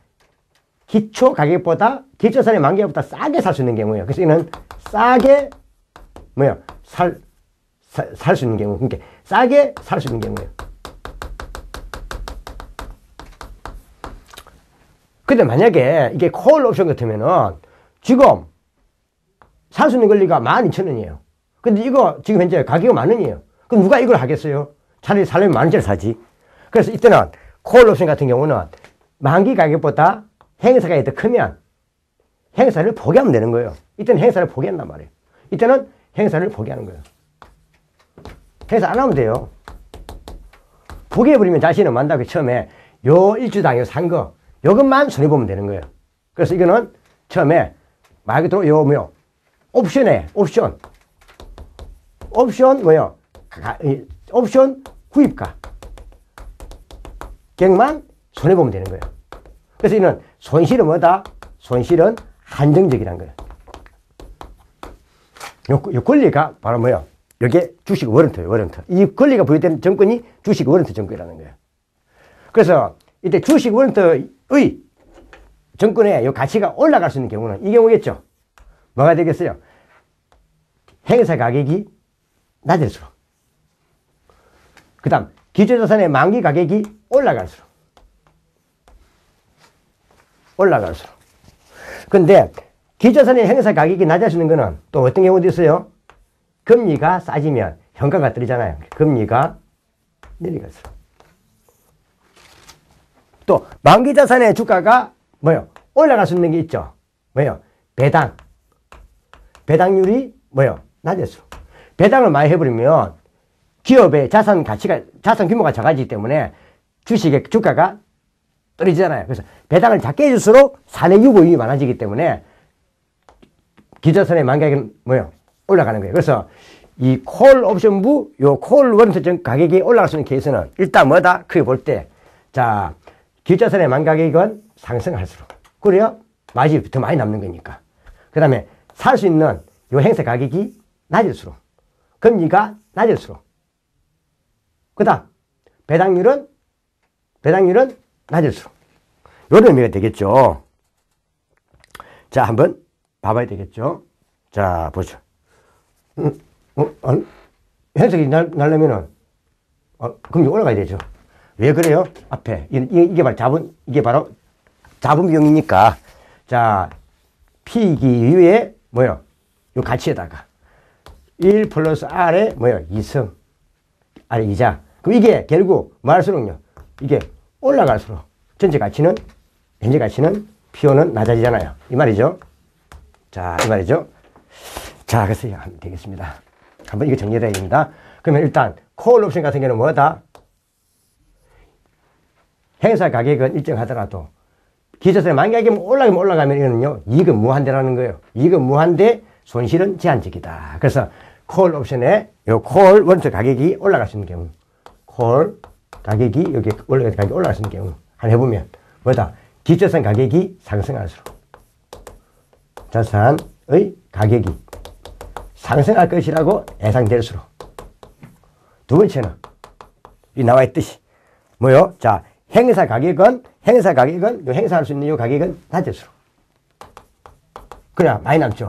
기초 가격보다 기초산의 만기보다 싸게 살 수 있는 경우예요. 그래서 이는 싸게 살 수 있는 경우. 그러니까 싸게 살 수 있는 경우예요. 근데 만약에 이게 콜 옵션 같으면은 지금 살 수 있는 권리가 12,000원이에요. 근데 이거 지금 현재 가격이 10,000원이에요. 그럼 누가 이걸 하겠어요? 차라리 살려면 10,000원짜리 사지. 그래서 이때는 콜 옵션 같은 경우는 만기 가격보다 행사 가격이 더 크면 행사를 포기하면 되는 거예요. 이때는 행사를 포기한단 말이에요. 이때는 행사를 포기하는 거예요. 행사 안 하면 돼요. 포기해버리면 자신은 만다고 처음에 요 일주당 산 거, 요것만 손해보면 되는 거예요. 그래서 이거는 처음에 말 그대로 옵션 구입가 객만 손해보면 되는 거예요. 그래서 이는 손실은 뭐다? 손실은 한정적이라는 거예요. 요 권리가 바로 뭐예요? 이게 주식 워런트. 이 권리가 부여된 정권이 주식 워런트 정권이라는 거예요. 그래서 이때 주식 워런트의 정권의 요 가치가 올라갈 수 있는 경우는 이 경우겠죠. 뭐가 되겠어요? 행사 가격이 낮을수록. 그 다음, 기초자산의 만기 가격이 올라갈수록. 근데 기초자산의 행사 가격이 낮아지는 거는 또 어떤 경우도 있어요? 금리가 싸지면 현가가 떨어지잖아요. 금리가 내려갈수록. 또 만기 자산의 주가가 올라갈 수 있는 게 있죠. 배당률이 낮을수록. 배당을 많이 해버리면 기업의 자산 규모가 작아지기 때문에 주식의 주가가 떨어지잖아요. 그래서 배당을 작게 해줄수록 사내 유보율이 많아지기 때문에 기초자산의 만기가격은 올라가는 거예요. 그래서 이 콜 옵션부, 콜 워런트 가격이 올라갈 수 있는 케이스는 일단 뭐다? 크게 볼 때, 자, 기초자산의 만기가격은 상승할수록. 그래야 마진이 더 많이 남는 거니까. 그 다음에 살 수 있는 요 행사 가격이 낮을수록. 금리가 낮을수록. 그 다음, 배당률은 낮을수록. 요런 의미가 되겠죠. 자, 한번 봐봐야 되겠죠. 자, 보죠. 행색이 날려면은, 금리 올라가야 되죠. 왜 그래요? 앞에. 이게 바로 자본 비용이니까. 자, P기 이후에, 요 가치에다가. 1 플러스 R에 2승. 아래 이자. 그럼 이게 결국 뭐 할수록요. 이게 올라갈수록 현재 가치는 P/O는 낮아지잖아요. 이 말이죠. 자, 이 말이죠. 자, 그래서 하면 되겠습니다. 한번 이거 정리해야 됩니다. 그러면 일단 콜 옵션 같은 경우는 뭐다? 행사 가격은 일정하더라도 기초자산의 만기가격이 올라가면 이거는요, 이익은 무한대라는 거예요. 이익은 무한대, 손실은 제한적이다. 그래서 콜 옵션에 콜 워런트 가격이 올라갈 수 있는 경우, 콜 가격이 여기 올라갈 수 있는 경우 한번 해보면 뭐다? 기초자산 가격이 상승할수록 자산의 가격이 상승할 것이라고 예상될수록. 두 번째는 이 나와 있듯이 자, 행사 가격은 행사할 수 있는 이 가격은 낮을수록. 그냥 많이 남죠.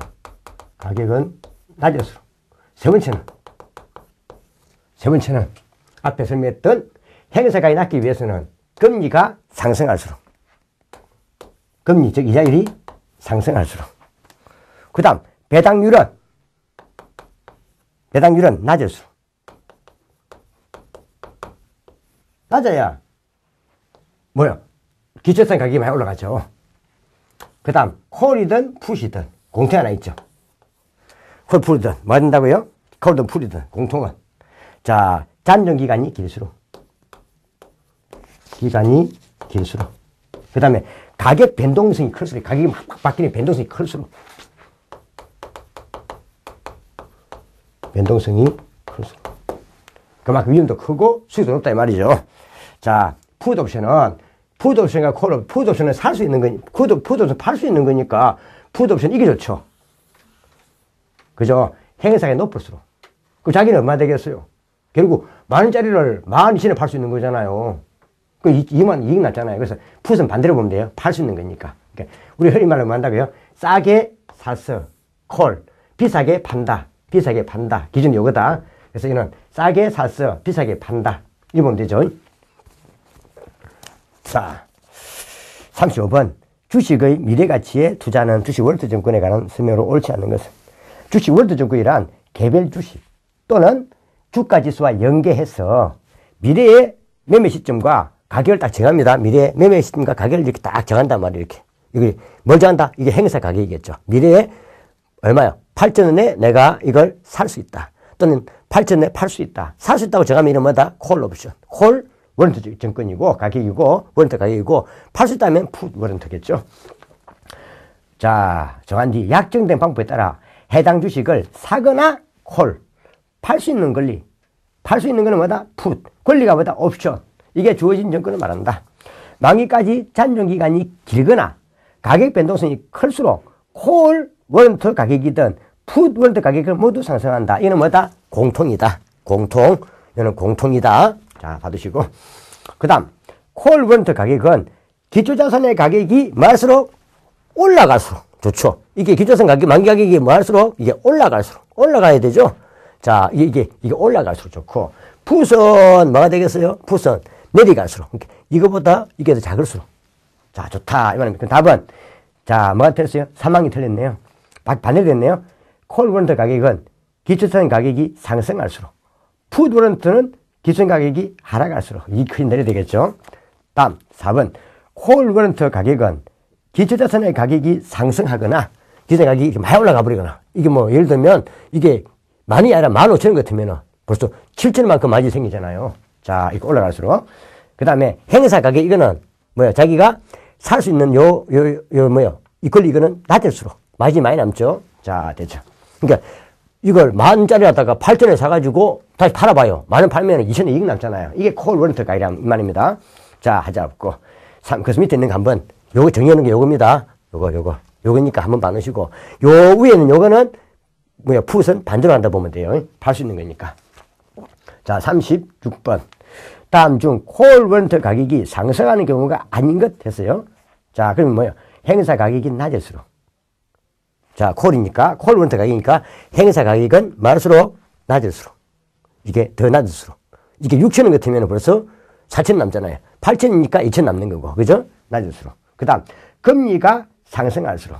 가격은 낮을수록. 세 세 번째는 앞에 설명했던 행사가액이 낮기 위해서는 금리가 상승할수록, 금리, 즉 이자율이 상승할수록, 그 다음 배당률은 낮을수록, 낮아야 뭐야? 기초성 가격이 많이 올라가죠. 그 다음 콜이든 풋이든 공통이 하나 있죠. 콜 풋이든 뭐 한다고요? 콜이든 풋이든 공통은, 자, 잔존기간이 길수록, 그 다음에 가격 변동성이 클수록, 가격이 막 바뀌는 변동성이 클수록, 그만큼 위험도 크고 수익도 높다 이 말이죠. 자, 풋옵션과 콜옵션, 풋옵션은 살 수 있는 거니, 풋옵션 팔 수 있는 거니까 풋옵션 이게 좋죠. 그죠? 행사가 높을수록. 그럼 자기는 얼마 되겠어요? 결국 10,000원짜리를 12,000원에 팔 수 있는 거잖아요. 그 2만 이익 났잖아요. 그래서 풋은 반대로 보면 돼요. 팔 수 있는 거니까. 그러니까 우리 흔히 말로 뭐 한다고요? 싸게 사서 콜, 비싸게 판다. 기준이 요거다. 그래서 이는 싸게 사서 비싸게 판다. 이거 보면 되죠. 자, 35번. 주식의 미래가치에 투자는 주식 월드증권에 관한 설명으로 옳지 않는 것은, 주식 월드증권이란 개별 주식 또는 주가지수와 연계해서 미래의 매매 시점과 가격을 딱 정합니다. 미래의 매매 시점과 가격을 이렇게 딱 정한단 말이에요. 이렇게. 이게 뭘 정한다? 이게 행사 가격이겠죠. 미래에 얼마요? 8,000원에 내가 이걸 살 수 있다. 또는 8,000원에 팔 수 있다. 살 수 있다고 정하면 이런 뭐다? 콜 옵션. 콜 워런트 증권이고, 가격이고, 워런트 가격이고, 팔 수 있다면 풋 워런트겠죠. 자, 정한 뒤 약정된 방법에 따라 해당 주식을 사거나 콜, 팔 수 있는 권리. 팔 수 있는 거는 뭐다? 풋. 권리가 뭐다? 옵션. 이게 주어진 증권을 말한다. 만기까지 잔존기간이 길거나 가격 변동성이 클수록 콜 워런트 가격이든 풋 워런트 가격을 모두 상승한다. 이는 뭐다? 공통이다. 공통. 이는 공통이다. 자, 받으시고. 그 다음, 콜 워런트 가격은 기초자산의 가격이 뭐할수록? 올라갈수록. 좋죠. 이게 기초자산 가격, 만기 가격이 뭐할수록? 이게 올라갈수록. 올라가야 되죠. 자, 이게 올라갈수록 좋고. 풋은 뭐가 되겠어요? 풋은 내려갈수록. 이거보다 이게 더 작을수록. 자, 좋다. 이 말입니다. 그 답은, 자, 뭐가 틀렸어요? 3항이 틀렸네요. 반대로 됐네요. 콜 워런트 가격은 기초자산 가격이 상승할수록, 풋 워런트는 기준 가격이 하락할수록 이 크게 내려야 되겠죠. 다음 4번. 콜 워런트 가격은 기초자산의 가격이 상승하거나 기존 가격이 많이 올라가 버리거나, 이게 뭐 예를 들면 이게 많이 아니라 15,000원 같으면 벌써 7,000원만큼 많이 생기잖아요. 자, 이거 올라갈수록. 그 다음에 행사 가격, 이거는 뭐야? 자기가 살 수 있는 이 권리, 이거는 낮을수록 마진이 많이 남죠. 자, 됐죠. 그러니까 이걸 10,000원짜리 하다가 8,000원에 사가지고 다시 팔아봐요. 10,000원 팔면 2,000원 이익 남잖아요. 이게 콜 워런트 가격이란 말입니다. 자, 하자 없고. 그 밑에 있는 거 한번, 요거 정리하는 게 요겁니다. 요거니까 한번 봐놓으시고. 요 위에는 요거는 뭐야? 풋은 반대로 한다 보면 돼요. 팔 수 있는 거니까. 자, 36번. 다음 중 콜 워런트 가격이 상승하는 경우가 아닌 것 했어요. 자, 그러면 뭐예요? 행사 가격이 낮을수록. 자, 콜이니까, 콜 워런트 가격이니까 행사 가격은 많을수록 낮을수록. 이게 더 낮을수록. 이게 6,000원 같으면 벌써 4,000원 남잖아요. 8,000원이니까 2,000원 남는 거고. 그죠? 낮을수록. 그 다음, 금리가 상승할수록.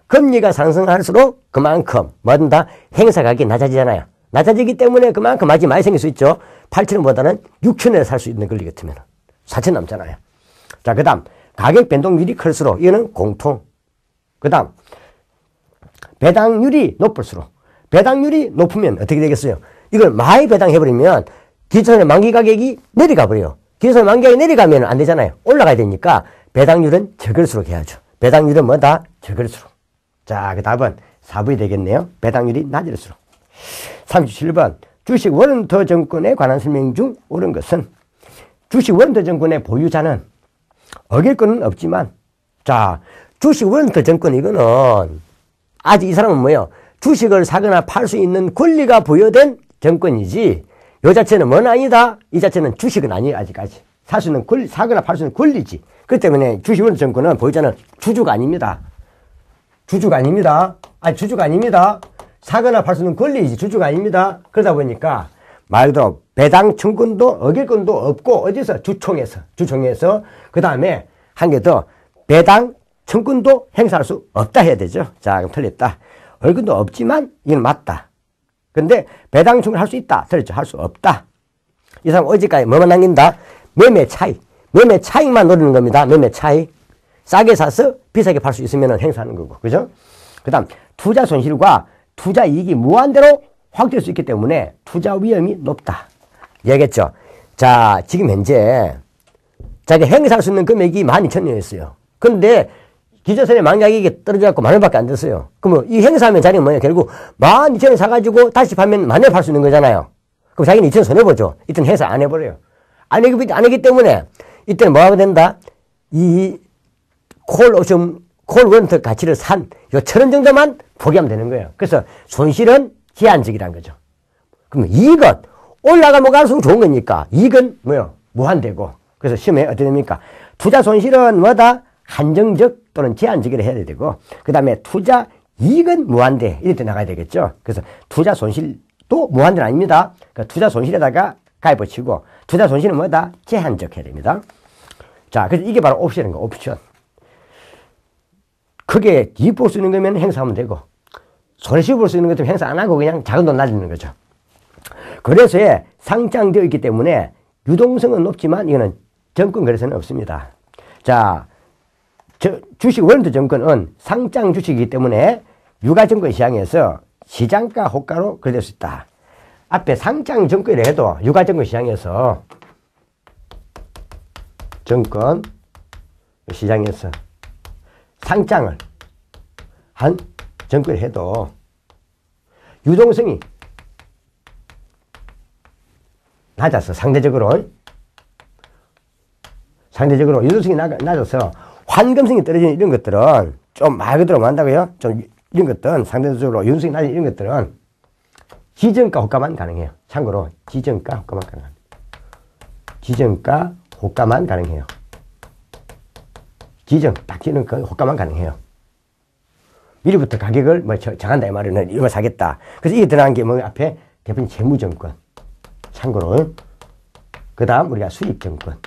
금리가 상승할수록 그만큼 뭐든다? 행사 가격이 낮아지잖아요. 낮아지기 때문에 그만큼 마진이 많이 생길 수 있죠. 8,000원보다는 6,000원에 살 수 있는 권리 같으면 4,000원 남잖아요. 자, 그 다음, 가격 변동률이 클수록, 이거는 공통. 그 다음, 배당률이 높을수록. 배당률이 높으면 어떻게 되겠어요? 이걸 많이 배당해버리면 기존의 만기 가격이 내려가 버려요. 기존의 만기 가격이 내려가면 안 되잖아요. 올라가야 되니까 배당률은 적을수록 해야죠. 배당률은 뭐다? 적을수록. 자, 그 답은 4번이 되겠네요. 배당률이 낮을수록. 37번. 주식 워런트 증권에 관한 설명 중 옳은 것은, 주식 워런트 증권의 보유자는 어길 건 없지만, 자, 주식 워런트 증권, 이거는 아직 이 사람은 뭐예요? 주식을 사거나 팔 수 있는 권리가 부여된 증권이지, 요 자체는 뭔 아니다? 이 자체는 주식은 아니에요, 아직까지. 살 수 있는 권리, 사거나 팔 수 있는 권리지. 그렇기 때문에 주식 워런트 증권은 보유자는 주주가 아닙니다. 주주가 아닙니다. 주주가 아닙니다. 사거나 팔 수 있는 권리이지 주주가 아닙니다. 그러다 보니까 말 그대로 배당 청구권도 어길권도 없고 어디서 주총에서 그 다음에 한 개 더 배당 청구권도 행사할 수 없다 해야 되죠. 자, 그럼 틀렸다. 얼굴도 없지만 이건 맞다. 근데 배당 청구를 할 수 있다. 틀렸죠. 할 수 없다. 이 사람 어디까지 뭐만 남긴다? 매매 차익. 매매 차익만 노리는 겁니다. 매매 차익. 싸게 사서 비싸게 팔 수 있으면 행사하는 거고. 그죠? 그 다음 투자 손실과 투자 이익이 무한대로 확대할 수 있기 때문에 투자 위험이 높다. 얘기했죠. 자, 지금 현재 자기가 행사할 수 있는 금액이 12,000원이었어요. 근데 기저선에 망약이익이 떨어져갖고 10,000원밖에 안 됐어요. 그러면 이 행사하면 자기는 뭐냐? 결국 12,000원 사가지고 다시 팔면 10,000원 팔 수 있는 거잖아요. 그럼 자기는 2,000원 손해보죠. 이때는 행사 안 해버려요. 안 하기 때문에 이때는 뭐 하게 된다? 이 콜 옵션, 콜 원트 가치를 산 요 1,000원 정도만 포기하면 되는 거예요. 그래서 손실은 제한적이라는 거죠. 그럼 이익은 올라가면 갈수록 좋은 거니까 이익은 뭐요? 무한되고. 그래서 시험에 어떻게 됩니까? 투자 손실은 뭐다? 한정적 또는 제한적이라 해야 되고, 그 다음에 투자 이익은 무한대. 이렇게 나가야 되겠죠. 그래서 투자 손실도 무한대는 아닙니다. 그러니까 투자 손실에다가 가입을 치고, 투자 손실은 뭐다? 제한적 해야 됩니다. 자, 그래서 이게 바로 옵션인 거, 옵션. 크게 이익 볼 수 있는 거면 행사하면 되고, 손실 볼 수 있는 것도 행사 안 하고 그냥 작은 돈 날리는 거죠. 그래서 상장되어 있기 때문에 유동성은 높지만 이거는 정권 거래소는 없습니다. 자, 주식 월드 정권은 상장 주식이기 때문에 유가증권 시장에서 시장가 호가로 거래될 수 있다. 앞에 상장 정권이라 해도 유가증권 시장에서 정권 시장에서 상장을 한 정권을 해도 유동성이 낮아서 상대적으로 유동성이 낮아서 환금성이 떨어지는 이런 것들은 좀 말 그대로 뭐 한다고요? 좀 이런 것들은 상대적으로 유동성이 낮은 이런 것들은 지정가 호가만 가능해요. 참고로 지정가 호가만 가능합니다. 지정가 호가만 가능해요. 딱 지는 그 호가만 가능해요. 미리부터 가격을 뭐 정한다 이 말은 이거 사겠다. 그래서 이게 들어간 게 뭐 앞에 대표님 재무증권. 참고로 그 다음 우리가 수익증권.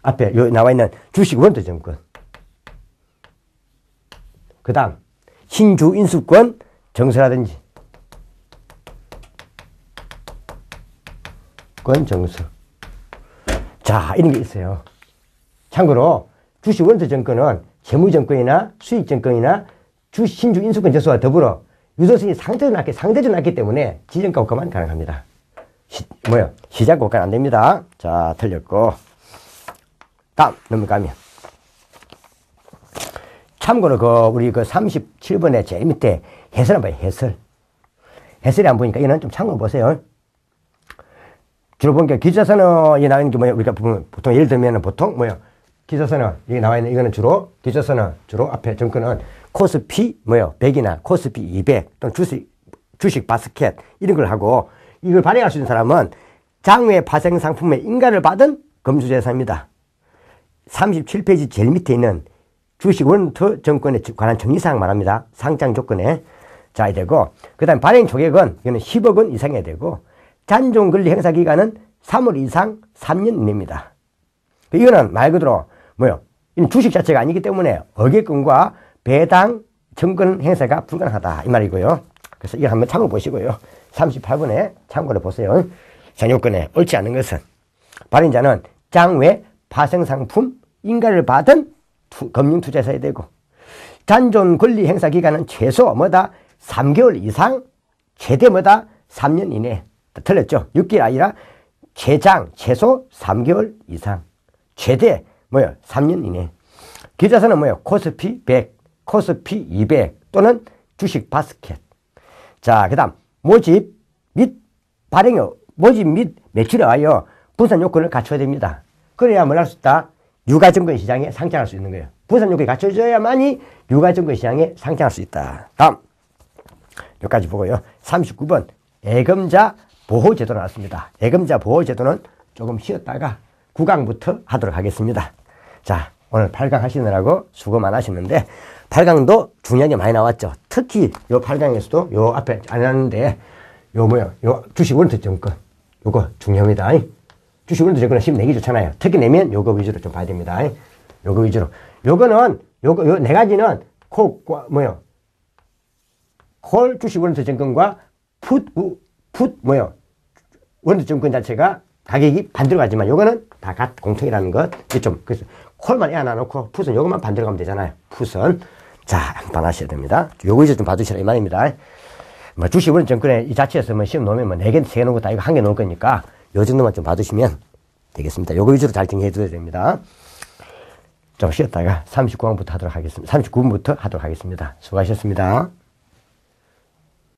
앞에 여기 나와 있는 주식 원투증권. 그 다음 신주인수권 정수라든지 권 정수. 자, 이런 게 있어요. 참고로 주식 원투증권은 재무증권이나 수익증권이나 신주인수권 정수와 더불어 유동성이 상대적으로 낮기 때문에 지정가 호가만 가능합니다. 시작 호가는 안 됩니다. 자, 틀렸고. 다음 넘어가면. 참고로 우리 37번에 제일 밑에 해설 한번 봐요. 해설이 안 보니까 이거는 좀 참고로 보세요. 주로 보니까 기초자산이 나오는 게 우리가 보통 예를 들면 기초자산은 여기 나와 있는 이거는 주로 기초자산은 주로 앞에 정권은 코스피 100이나 코스피 200 또는 주식 바스켓 이런 걸 하고, 이걸 발행할 수 있는 사람은 장외 파생 상품의 인가를 받은 금수재산입니다. 37페이지 제일 밑에 있는 주식 원투 정권에 관한 정리사항 말합니다. 상장 조건에. 자, 이 되고, 그 다음 발행 조액은 이거는 10억 원 이상해야 되고, 잔존 권리 행사 기간은 3월 이상 3년 이내입니다. 이거는 말 그대로 이는 주식 자체가 아니기 때문에 어객권과 배당 정권 행사가 불가능하다 이 말이고요. 그래서 이거 한번 참고 보시고요. 38번에 참고를 보세요. 자, 요건에 옳지 않은 것은 발행자는 장외 파생상품 인가를 받은 금융투자사야 되고, 잔존 권리 행사 기간은 최소 3개월 이상, 최대 3년 이내. 틀렸죠? 6개월 아니라 최소 3개월 이상, 최대 3년 이내. 기자사는 코스피 100, 코스피 200 또는 주식 바스켓. 자, 그 다음 모집 및 매출에 하여 분산 요건을 갖춰야 됩니다. 그래야 뭘 할 수 있다? 유가증권 시장에 상장할 수 있는 거예요. 분산 요건이 갖춰져야만이 유가증권 시장에 상장할 수 있다. 다음 여기까지 보고요. 39번 예금자 보호제도 나왔습니다. 예금자 보호제도는 조금 쉬었다가 9강부터 하도록 하겠습니다. 자, 오늘 8강 하시느라고 수고 많으시는데 8강도 중요한 게 많이 나왔죠. 특히 요 8강에서도 요 앞에 안 했는데 요 뭐야, 요 주식 원투 증권. 요거 중요합니다. 주식 원투 증권은 시험 내기 좋잖아요. 특히 내면 요거 위주로 좀 봐야 됩니다. 요거 위주로. 요거는, 요 네 가지는 콜 주식 원투 증권과 원투 증권 자체가 가격이 반대로 가지만 요거는 다 공통이라는 것. 좀, 그래서 콜만 애 하나 놓고 풋은 요것만 반대로 가면 되잖아요. 풋은. 자, 판단하셔야 됩니다. 요거 이제 좀 봐주시라 이 말입니다. 뭐 주식 원투 증권에 이 자체에서 뭐 시험 놓으면 뭐 4개, 3개 놓은 것도 아니고 1개 놓을 거니까 요 정도만 좀 봐두시면 되겠습니다. 요거 위주로 잘 정리해 두셔야 됩니다. 좀 쉬었다가 39분부터 하도록 하겠습니다. 39분부터 하도록 하겠습니다. 수고하셨습니다.